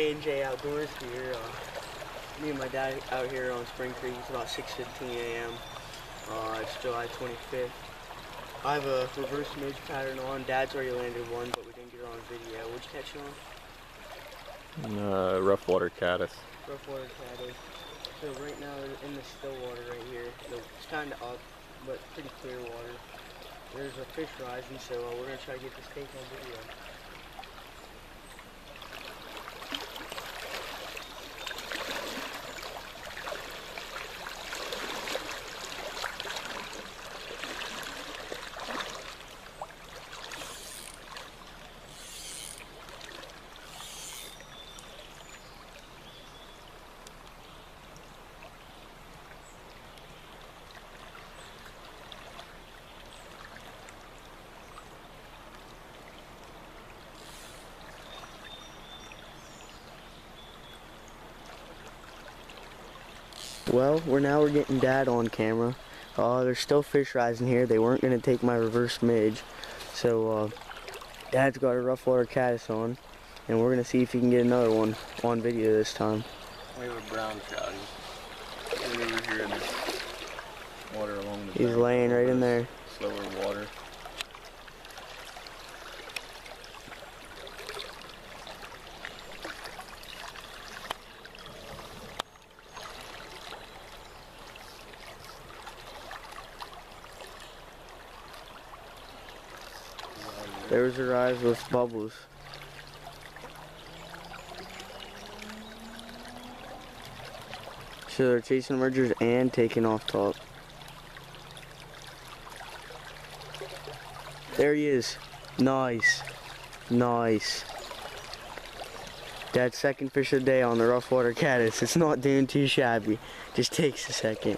J&J Outdoors here. Me and my dad out here on Spring Creek. It's about 6:15 a.m. It's July 25th. I have a reverse midge pattern on. Dad's already landed one, but we didn't get it on video. What'd you catch it on? Rough water caddis. Rough water caddis. So right now we're in the still water right here. It's kind of up, but pretty clear water. There's a fish rising, so we're gonna try to get this take on video. Well, we're getting Dad on camera. There's still fish rising here. They weren't going to take my reverse midge. So, Dad's got a rough water caddis on. And we're going to see if he can get another one on video this time. We have a brown trout. He's over here in this water along the He's laying right in there. Slower water. There's her eyes with bubbles. So they're chasing mergers and taking off top. There he is. Nice. Nice. Dad's second fish of the day on the rough water caddis. It's not doing too shabby. Just takes a second.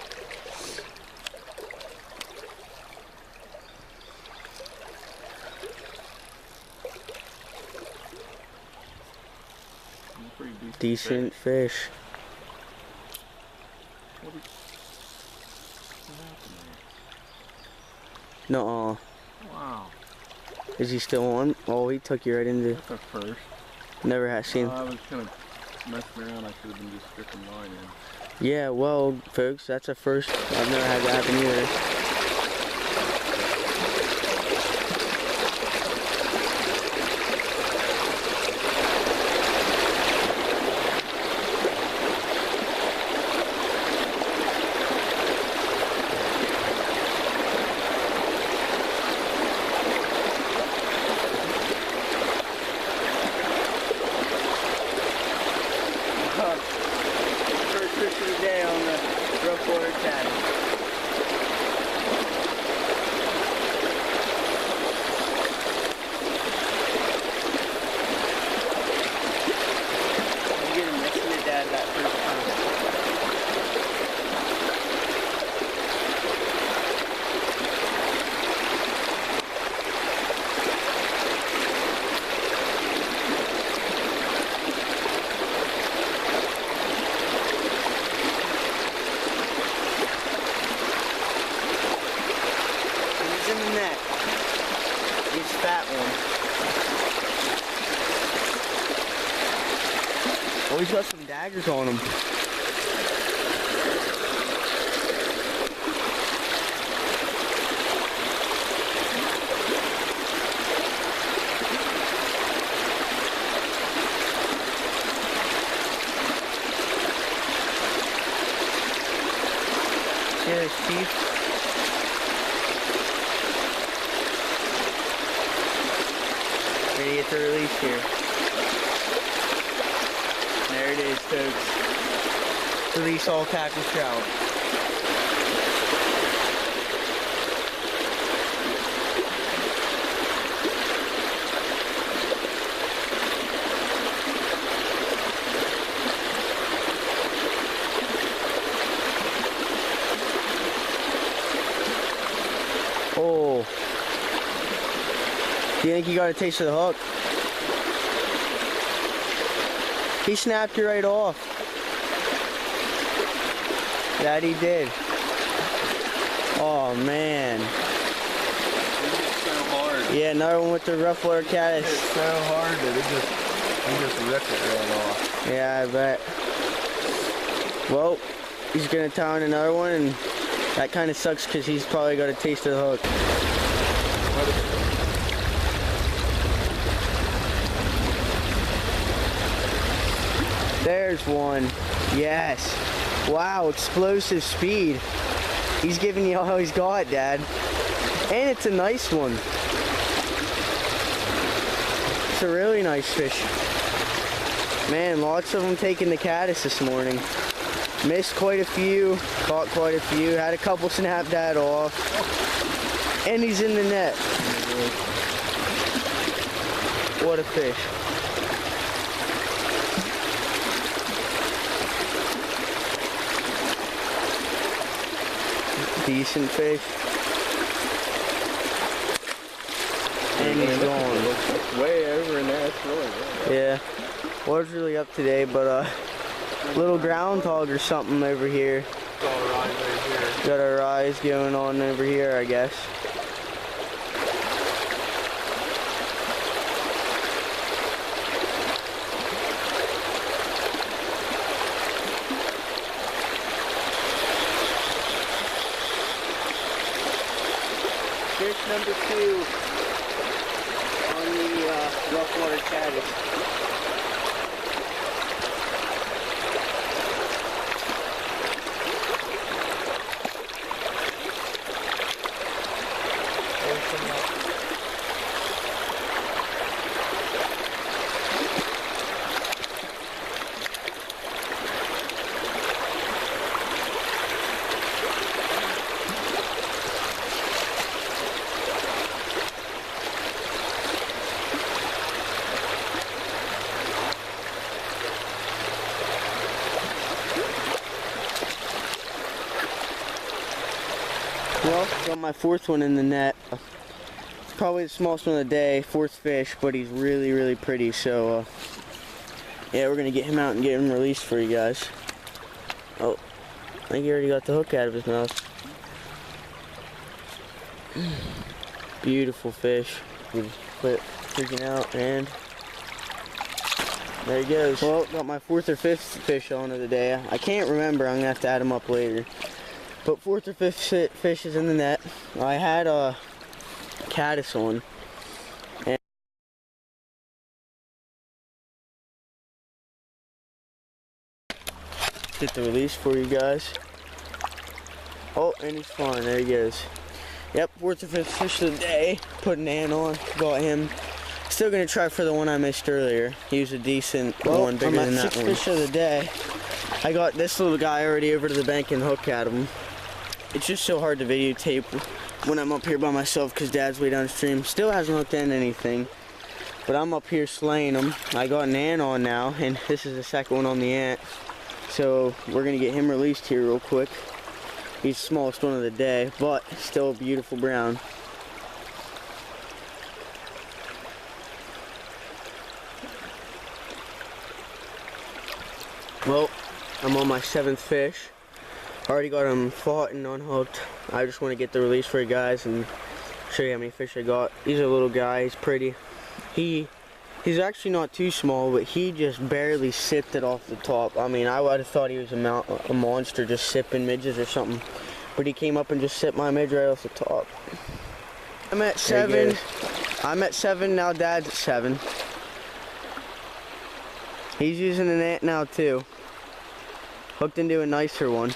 Decent fish. Nuh-uh. Wow. Is he still on? Oh, he took you right into. That's a first. Never have seen. I was kind of messing around. I should have been just stripping mine in. Yeah, well, folks, that's a first. I've never had that happen either. First fish of the day on the rough water caddis. You get him next to your dad that first time. In the net. This fat one. Oh, he's got some daggers on him. See his teeth? Ready to get the release here. There it is, folks. Release all tackle trout. Oh. Do you think you got a taste of the hook? He snapped you right off. That he did. Oh man. It's so hard. Yeah, another one with the rough water caddis. It's so hard that it just He just ripped it right off. Yeah, I bet. Well, he's gonna tie on another one, and that kind of sucks because he's probably got a taste of the hook. There's one. Yes. Wow, explosive speed. He's giving you all he's got, Dad. And it's a nice one. It's a really nice fish. Man, lots of them taking the caddis this morning. Missed quite a few, caught quite a few, had a couple snap that off. And he's in the net. What a fish. Decent fish. And he's gone. Way over in there, it's really good. Yeah. Water's really up today, but a little groundhog or something over here. Got a rise going on over here, I guess. Fish number 2 on the rough water caddis. Well, got my 4th one in the net. It's probably the smallest one of the day, 4th fish, but he's really, really pretty. So, yeah, we're gonna get him out and get him released for you guys. Oh, I think he already got the hook out of his mouth. Beautiful fish. He quit freaking out, and there he goes. Well, got my 4th or 5th fish on of the day. I can't remember. I'm gonna have to add them up later. But 4th or 5th fish is in the net. I had a caddis on. And get the release for you guys. Oh, and he's fine. There he goes. Yep, 4th or 5th fish of the day. Put an ant on. Got him. Still gonna try for the one I missed earlier. He was a decent one, bigger than that one. 6th fish of the day. I got this little guy already over to the bank and hook at him. It's just so hard to videotape when I'm up here by myself because Dad's way downstream. Still hasn't hooked in anything, but I'm up here slaying them. I got an ant on now, and this is the 2nd one on the ant. So we're gonna get him released here real quick. He's the smallest one of the day, but still a beautiful brown. Well, I'm on my 7th fish. Already got him fought and unhooked. I just want to get the release for you guys and show you how many fish I got. He's a little guy, he's pretty. He's actually not too small, but he just barely sipped it off the top. I mean, I would have thought he was a monster just sipping midges or something. But he came up and just sipped my midge right off the top. I'm at 7. I'm at 7 now, Dad's at 7. He's using an ant now too. Hooked into a nicer one.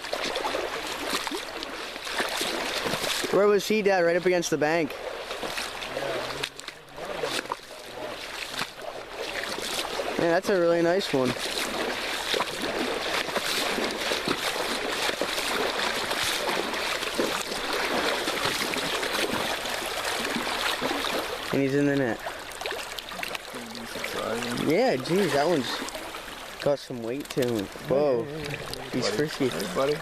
Where was he, Dad? Right up against the bank. Man, that's a really nice one. And he's in the net. Yeah, geez, that one's got some weight to him. Whoa, he's frisky. Hey, buddy.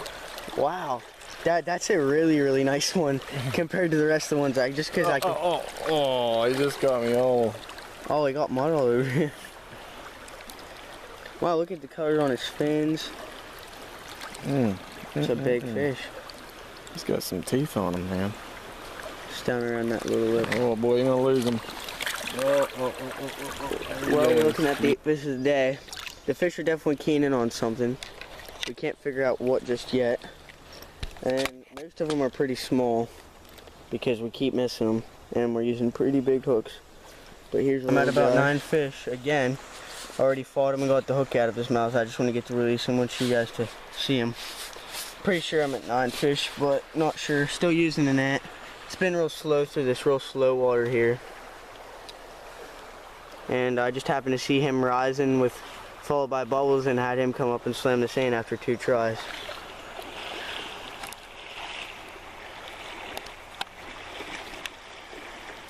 Wow. That's a really, really nice one compared to the rest of the ones. Just because I can. Oh, he just got me all. Oh, he got mud all over here. Wow, look at the colors on his fins. It's a big fish. He's got some teeth on him, man. Just down around that little lip. Oh boy, you're gonna lose him. Well, we're looking at the fish of the day. The fish are definitely keying in on something. We can't figure out what just yet. And most of them are pretty small because we keep missing them. And we're using pretty big hooks. But here's I'm at about 9 fish again. Already fought him and got the hook out of his mouth. I just want to get to release him. I want you guys to see him. Pretty sure I'm at 9 fish, but not sure. Still using the net. It's been real slow through this real slow water here. And I just happened to see him rising with followed by bubbles and had him come up and slam the seine after 2 tries.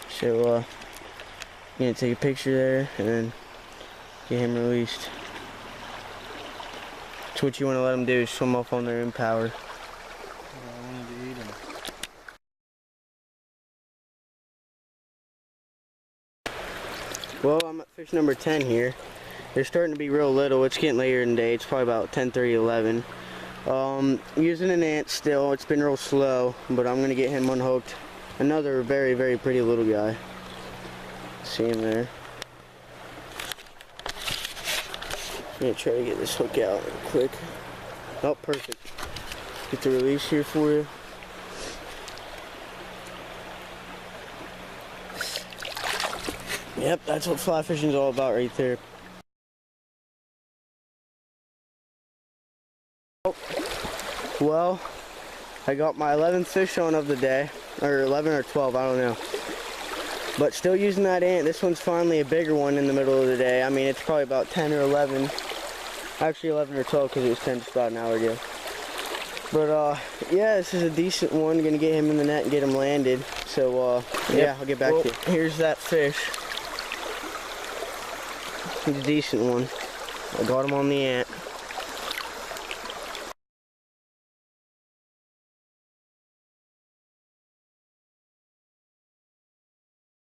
So I'm gonna take a picture there and then get him released. So what you want to let them do is swim off on their own power. I wanted to eat him. Well, I'm at fish number 10 here. They're starting to be real little. It's getting later in the day. It's probably about 10:30, 11. Using an ant still. It's been real slow, but I'm gonna get him unhooked. Another very, very pretty little guy. See him there. I'm gonna try to get this hook out real quick. Oh, perfect. Get the release here for you. Yep, that's what fly fishing is all about right there. Well, I got my 11th fish on of the day, or 11 or 12, I don't know. But still using that ant. This one's finally a bigger one in the middle of the day. I mean, it's probably about 10 or 11. Actually 11 or 12 because it was 10 just about an hour ago. But yeah, this is a decent one. Gonna get him in the net and get him landed. So yeah, I'll get back to you. Here's that fish. He's a decent one. I got him on the ant.